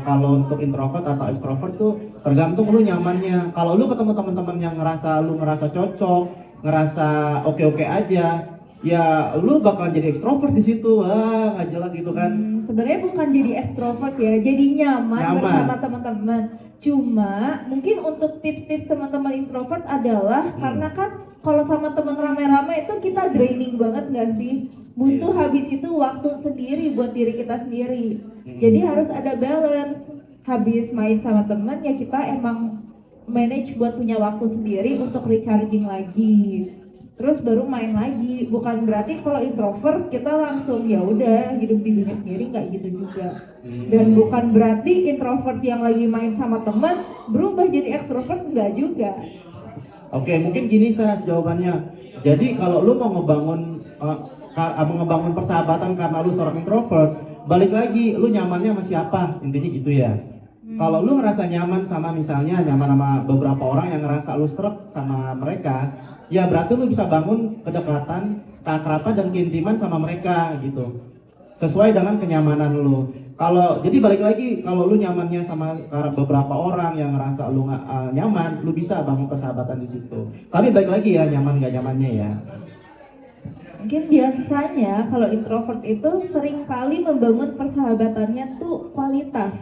kalau untuk introvert atau extrovert tuh tergantung lu nyamannya. Kalau lu ketemu teman-teman yang ngerasa cocok, ngerasa oke-oke aja, ya lu bakal jadi extrovert di situ. Nggak jelas gitu kan. Sebenarnya bukan jadi extrovert ya, jadi nyaman bersama teman-teman. Cuma mungkin untuk tips-tips teman-teman introvert adalah karena kan kalau sama teman rame-rame itu kita draining banget nggak sih? Butuh habis itu waktu sendiri buat diri kita sendiri. Jadi harus ada balance. Habis main sama teman ya kita emang manage buat punya waktu sendiri untuk recharging lagi. Terus baru main lagi. Bukan berarti kalau introvert kita langsung ya udah hidup di dunia sendiri, nggak gitu juga. Dan bukan berarti introvert yang lagi main sama teman berubah jadi extrovert, nggak juga. Oke, mungkin gini jawabannya. Jadi kalau lu mau ngebangun ngebangun persahabatan karena lu seorang introvert, balik lagi lu nyamannya sama siapa, intinya gitu ya. Kalau lu ngerasa nyaman sama misalnya nyaman sama beberapa orang yang ngerasa lu stroke sama mereka, ya berarti lu bisa bangun kedekatan, keakraban dan keintiman sama mereka gitu. Sesuai dengan kenyamanan lu. Kalau jadi balik lagi, kalau lu nyamannya sama beberapa orang yang ngerasa lu nggak nyaman, lu bisa bangun persahabatan di situ. Tapi balik lagi ya, nyaman nggak nyamannya ya. Mungkin biasanya kalau introvert itu sering kali membangun persahabatannya tuh kualitas.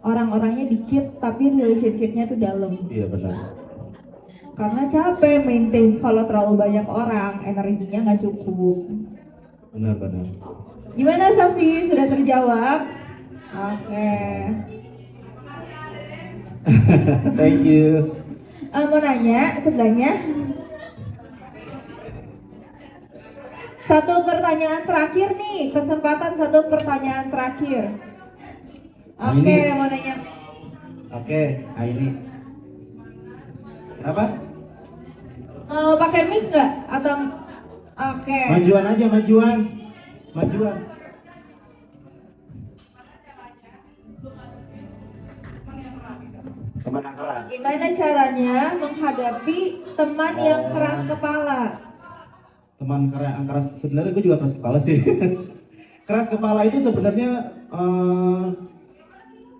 Orang-orangnya dikit tapi relationship-nya tuh dalam. Iya benar. Karena capek maintain kalau terlalu banyak orang, energinya nggak cukup. Benar. Gimana Safi? Sudah terjawab? Oke. Thank you. Mau nanya sebelahnya? Satu pertanyaan terakhir nih, kesempatan satu pertanyaan terakhir. Oke, Ini. mau nanya. Oke, ini. Apa? Mau pakai mic nggak? Atau oke. Majuan aja, majuan. Teman yang keras. Gimana caranya menghadapi teman yang keras kepala? Teman yang keras, sebenarnya gue juga keras kepala sih. Keras kepala itu sebenarnya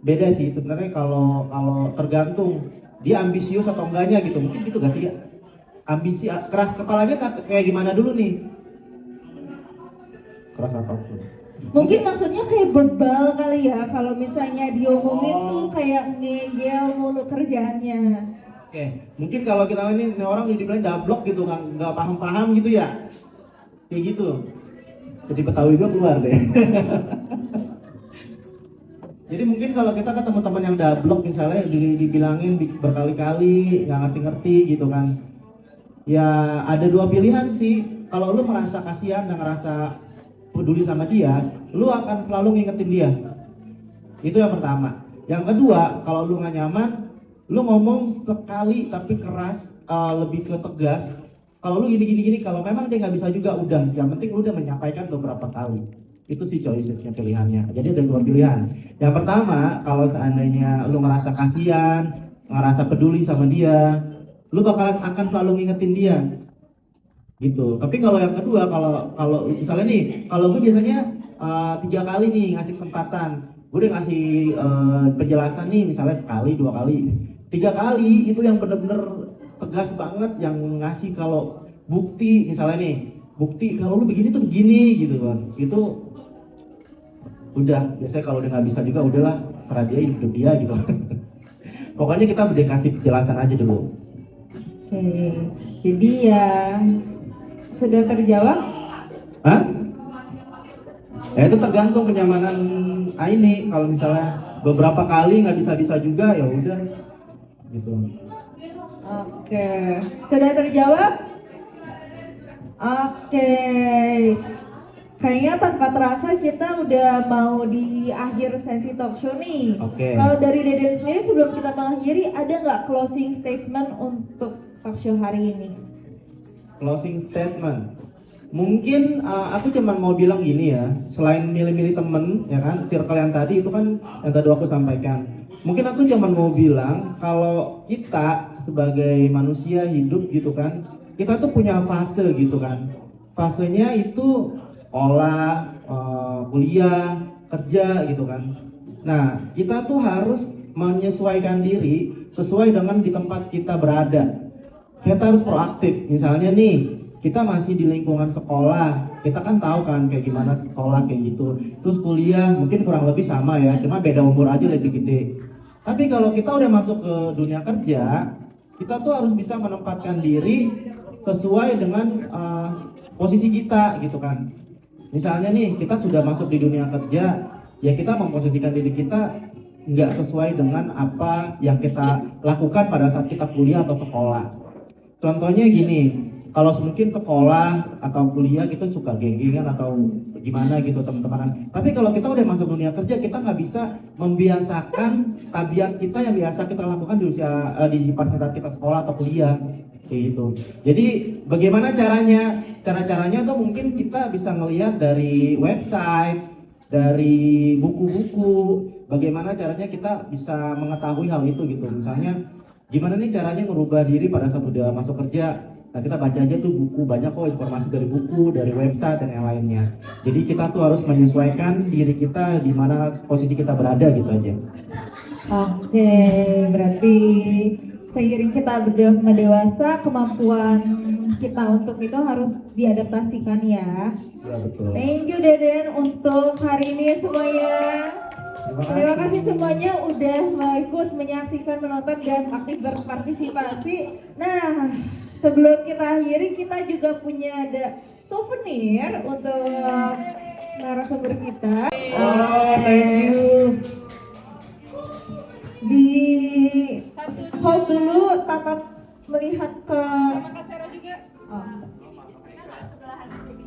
beda sih sebenarnya, kalau tergantung dia ambisius atau enggaknya gitu, mungkin gitu gak sih ya? Ambisi keras kepalanya kayak gimana dulu nih? Keras apapun. Mungkin maksudnya kayak bebal kali ya, kalau misalnya diomongin tuh kayak ngeyel mulu kerjaannya. Oke, mungkin kalau kita ini orang dibilang dablok gitu, nggak paham gitu ya, kayak gitu. Jadi Betawi gue keluar deh. Jadi mungkin kalau kita ketemu teman yang dablok misalnya dibilangin berkali-kali nggak ngerti-ngerti gitu kan, ya ada dua pilihan sih. Kalau lu merasa kasihan dan ngerasa peduli sama dia, lu akan selalu ngingetin dia. Itu yang pertama. Yang kedua, kalau lu nggak nyaman, lu ngomong sekali tapi keras, lebih ke tegas. Kalau lu gini, kalau memang dia nggak bisa juga udah. Yang penting lu udah menyampaikan beberapa kali. Itu sih choicesnya, pilihannya. Jadi ada dua pilihan. Yang pertama, kalau seandainya lu ngerasa kasihan, ngerasa peduli sama dia, lu bakalan akan selalu ngingetin dia. Gitu. Tapi kalau yang kedua, kalau misalnya nih, kalau gue biasanya 3 kali nih ngasih kesempatan, gue udah ngasih penjelasan nih, misalnya sekali, 2 kali, 3 kali itu yang bener-bener tegas banget, yang ngasih kalau bukti, misalnya nih, bukti kalau lu begini tuh begini gitu kan, itu udah biasanya kalau udah nggak bisa juga udahlah, serah dia, hidup dia gitu. Pokoknya kita udah kasih penjelasan aja dulu. Oke, jadi ya sudah terjawab? Hah? Ya itu tergantung kenyamanan ini. Kalau misalnya beberapa kali nggak bisa juga ya udah gitu. Oke, sudah terjawab? Oke, kayaknya tanpa terasa kita udah mau di akhir sesi talk show nih. Oke. Kalau dari Deden sendiri sebelum kita mengakhiri, ada nggak closing statement untuk talk show hari ini? Closing statement. Mungkin aku cuma mau bilang gini ya, selain milih-milih temen ya kan, circle yang tadi itu kan yang tadi aku sampaikan. Mungkin aku cuma mau bilang kalau kita sebagai manusia hidup gitu kan, kita tuh punya fase gitu kan. Fasenya itu sekolah, kuliah, kerja gitu kan. Nah, kita tuh harus menyesuaikan diri sesuai dengan di tempat kita berada. Kita harus proaktif. Misalnya nih, kita masih di lingkungan sekolah, kita kan tahu kan kayak gimana sekolah kayak gitu. Terus kuliah mungkin kurang lebih sama ya, cuma beda umur aja lebih gede. Tapi kalau kita udah masuk ke dunia kerja, kita tuh harus bisa menempatkan diri sesuai dengan posisi kita gitu kan. Misalnya nih, kita sudah masuk di dunia kerja, ya kita memposisikan diri kita nggak sesuai dengan apa yang kita lakukan pada saat kita kuliah atau sekolah. Contohnya gini, kalau mungkin sekolah atau kuliah kita suka geng-gengan atau gimana gitu teman-temanan. Tapi kalau kita udah masuk dunia kerja, kita nggak bisa membiasakan tabiat kita yang biasa kita lakukan di usia pada saat kita sekolah atau kuliah kayak gitu. Jadi bagaimana caranya? cara-caranya tuh mungkin kita bisa ngelihat dari website, dari buku-buku, bagaimana caranya kita bisa mengetahui hal itu gitu. Misalnya gimana nih caranya merubah diri pada saat udah masuk kerja. Nah, kita baca aja tuh buku, banyak kok informasi dari buku, dari website dan yang lainnya. Jadi kita tuh harus menyesuaikan diri kita di mana posisi kita berada gitu aja. Oke, berarti seiring kita bertambah dewasa, kemampuan kita untuk itu harus diadaptasikan ya. Ya betul. Thank you Deden untuk hari ini semuanya. Terima kasih semuanya udah ikut menyaksikan, menonton dan aktif berpartisipasi. Nah, sebelum kita akhiri, kita juga punya ada souvenir untuk narasumber kita. Oh, thank you. Di hold dulu, tatap melihat ke. Sama Kak Sarah juga. Oh.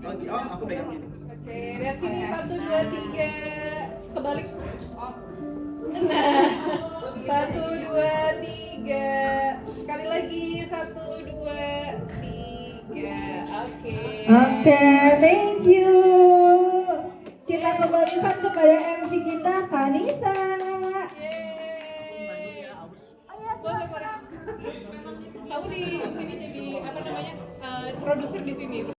Oh, aku pegang ini. Oke, lihat sini 1, 2, 3. Kebalik. Oh. Nah, 1, 2, 3. Sekali lagi 1, 2, 3. Oke. Oke, thank you. Kita kembalikan kepada MC kita, Kanisa. Yeay. Boleh, boleh. Kamu di sini jadi apa namanya? Produser di sini.